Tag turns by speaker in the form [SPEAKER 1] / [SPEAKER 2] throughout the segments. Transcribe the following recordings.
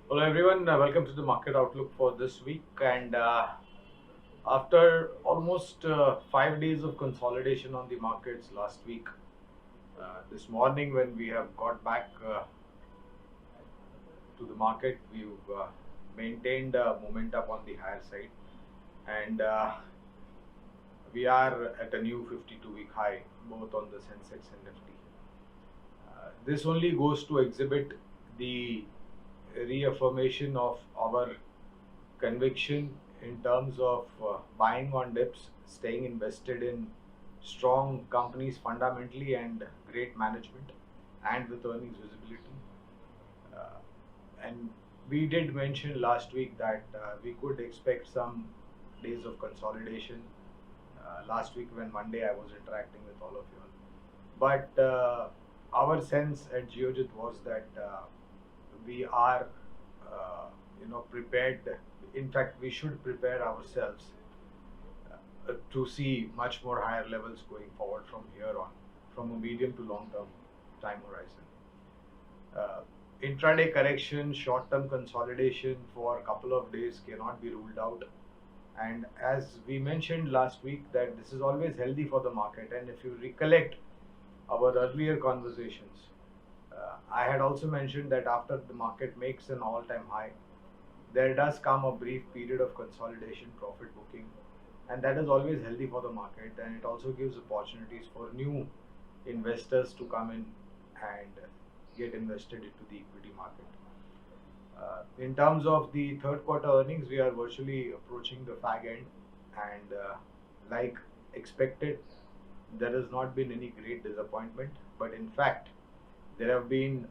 [SPEAKER 1] Hello everyone, welcome to the market outlook for this week. And after almost 5 days of consolidation on the markets last week, this morning when we have got back to the market, we've maintained momentum on the higher side, and we are at a new 52-week high both on the Sensex and Nifty. This only goes to exhibit the reaffirmation of our conviction in terms of buying on dips, staying invested in strong companies fundamentally and great management and with earnings visibility. Uh, and we did mention last week that we could expect some days of consolidation. Last week, when Monday I was interacting with all of you all. But our sense at Geojit was that we are, prepared. In fact, we should prepare ourselves to see much more higher levels going forward from here on, from a medium to long term time horizon. Intraday correction, short term consolidation for a couple of days cannot be ruled out. And as we mentioned last week, that this is always healthy for the market. And if you recollect our earlier conversations, I had also mentioned that after the market makes an all time high, there does come a brief period of consolidation, profit booking, and that is always healthy for the market. And it also gives opportunities for new investors to come in and get invested into the equity market. In terms of the third quarter earnings, we are virtually approaching the fag end, and like expected, there has not been any great disappointment. But in fact, there have been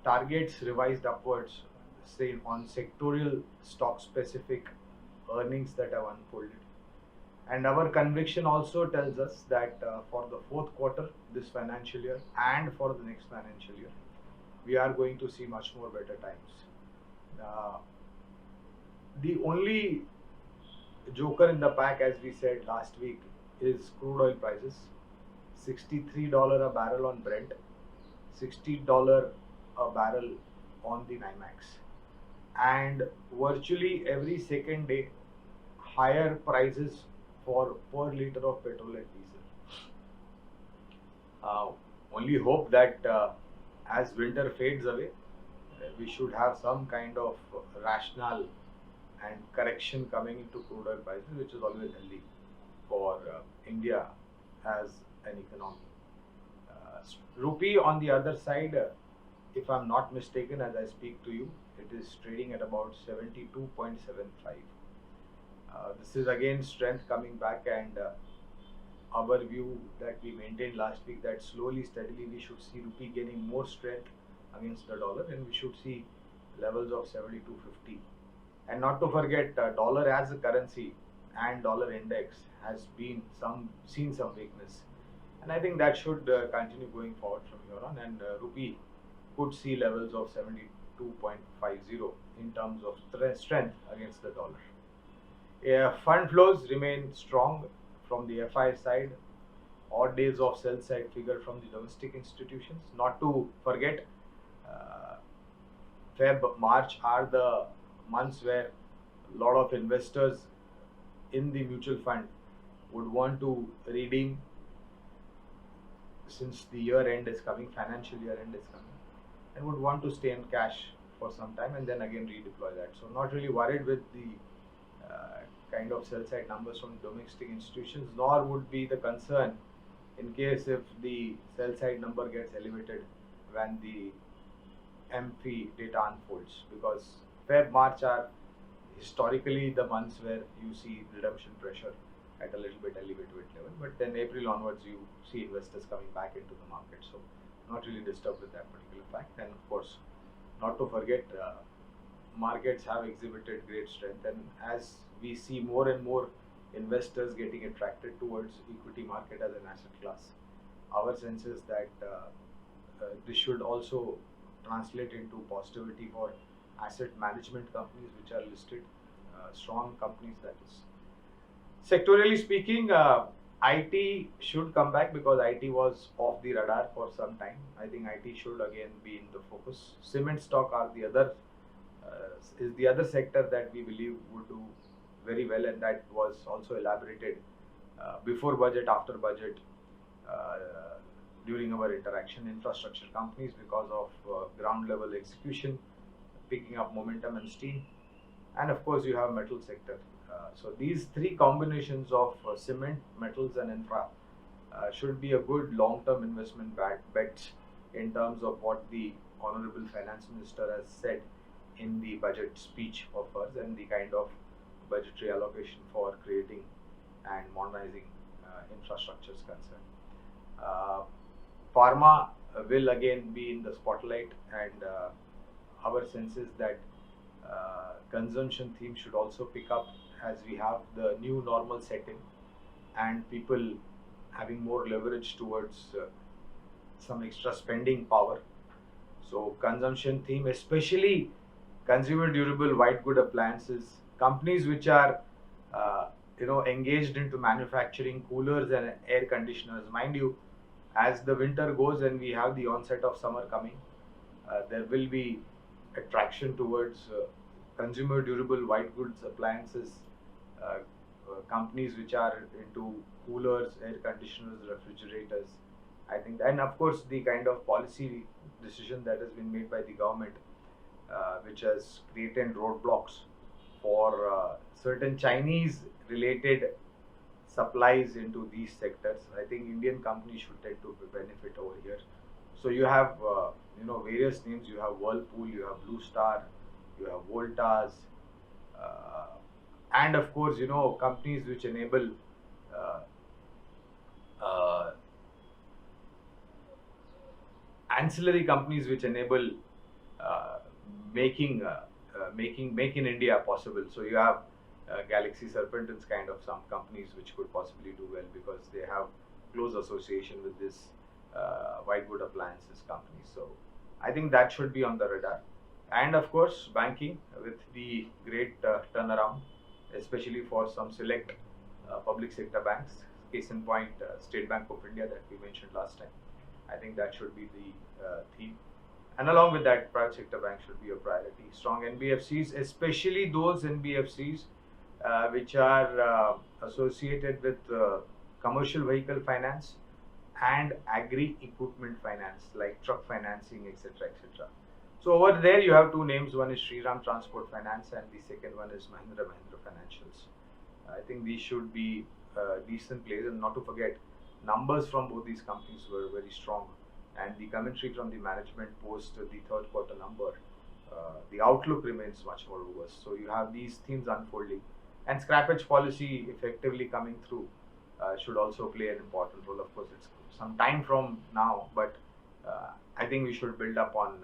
[SPEAKER 1] targets revised upwards, say on sectorial stock specific earnings that have unfolded. And our conviction also tells us that for the fourth quarter this financial year and for the next financial year, we are going to see much more better times. Uh, the only joker in the pack, as we said last week, is crude oil prices. $63 a barrel on Brent, $60 a barrel on the NYMEX, and virtually every second day higher prices for per liter of petrol and diesel. Only hope that as winter fades away, we should have some kind of rationale and correction coming into crude oil prices, which is always healthy for India as an economy. Rupee on the other side, if I'm not mistaken, as I speak to you, it is trading at about 72.75. This is again strength coming back, and our view that we maintained last week, that slowly, steadily we should see rupee gaining more strength against the dollar, and we should see levels of 72.50. And not to forget, dollar as a currency and dollar index has been seen some weakness, and I think that should continue going forward from here on. And rupee could see levels of 72.50 in terms of strength against the dollar. Yeah, fund flows remain strong from the FI side. Odd days of sell side figure from the domestic institutions. Not to forget, uh, Feb, March are the months where a lot of investors in the mutual fund would want to redeem, since the year end is coming, financial year end is coming, and would want to stay in cash for some time and then again redeploy that. So, not really worried with the kind of sell side numbers from domestic institutions, nor would be the concern in case if the sell side number gets elevated when the MFI data unfolds, because Feb, March are historically the months where you see redemption pressure at a little bit elevated level, but then April onwards you see investors coming back into the market. So, not really disturbed with that particular fact. And of course, not to forget, markets have exhibited great strength, and as we see more and more investors getting attracted towards equity market as an asset class, our sense is that this should also translate into positivity for asset management companies which are listed, strong companies, that is. Sectorially speaking, IT should come back because IT was off the radar for some time. I think IT should again be in the focus. Cement stock are the other is the other sector that we believe would do very well, and that was also elaborated before budget, after budget, uh, during our interaction. Infrastructure companies, because of ground level execution picking up momentum and steam, and of course you have metal sector. So these three combinations of cement, metals, and infra should be a good long-term investment bet in terms of what the Honorable Finance Minister has said in the budget speech of hers, and the kind of budgetary allocation for creating and modernizing infrastructure is concerned. Uh, Pharma will again be in the spotlight, and our sense is that consumption theme should also pick up as we have the new normal set in, and people having more leverage towards some extra spending power. So consumption theme, especially consumer durable white good appliances, companies which are engaged into manufacturing coolers and air conditioners. Mind you, as the winter goes and we have the onset of summer coming, there will be attraction towards consumer durable white goods appliances, companies which are into coolers, air conditioners, refrigerators. I think, and of course, the kind of policy decision that has been made by the government, which has created roadblocks for certain Chinese related supplies into these sectors. I think Indian companies should tend to benefit over here. So you have various names. You have Whirlpool, you have Blue Star, you have Voltas, uh, and of course companies which enable uh, uh, ancillary companies which enable uh, making make in India possible. So you have Galaxy Serpentins kind of some companies which could possibly do well because they have close association with this white good appliances companies. So I think that should be on the radar. And of course, banking with the great turnaround, especially for some select public sector banks. Case in point, State Bank of India that we mentioned last time. I think that should be the theme. And along with that, private sector banks should be a priority. Strong NBFCs, especially those NBFCs which are associated with commercial vehicle finance and agri equipment finance, like truck financing, etc., etc. So over there you have two names. One is Shriram Transport Finance, and the second one is Mahindra Financials. I think these should be decent plays, and not to forget, numbers from both these companies were very strong, and the commentary from the management post the third quarter number, the outlook remains much more robust. So you have these themes unfolding, and scrappage policy effectively coming through should also play an important role. Of course, it's some time from now, but I think we should build up on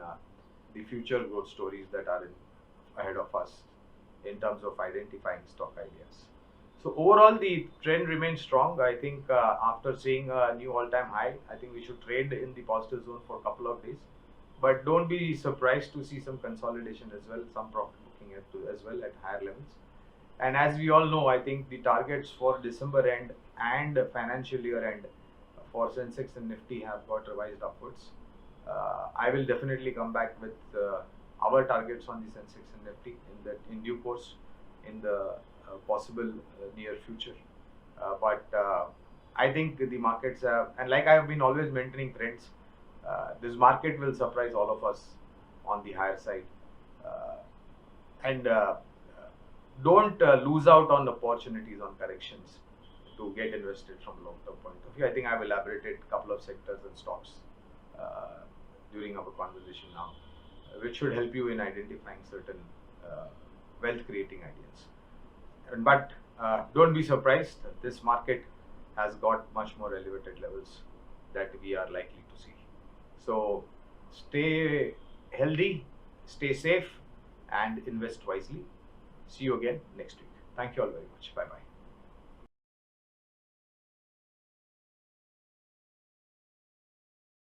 [SPEAKER 1] the future growth stories that are ahead of us in terms of identifying stock ideas. So overall, the trend remains strong. I think after seeing a new all-time high, I think we should trade in the positive zone for a couple of days. But don't be surprised to see some consolidation as well, some profit booking as well at higher levels. And as we all know, I think the targets for December end and financial year end for Sensex and Nifty have got revised upwards. I will definitely come back with our targets on the Sensex and Nifty in due course in the possible near future. But I think the markets have, and like I have been always maintaining trends, this market will surprise all of us on the higher side. And don't lose out on opportunities on corrections to get invested from a long-term point of view. I think I've elaborated a couple of sectors and stocks during our conversation now, which should help you in identifying certain wealth-creating ideas. But don't be surprised, this market has got much more elevated levels that we are likely to see. So stay healthy, stay safe, and invest wisely. See you again next week. Thank you all very much. Bye bye.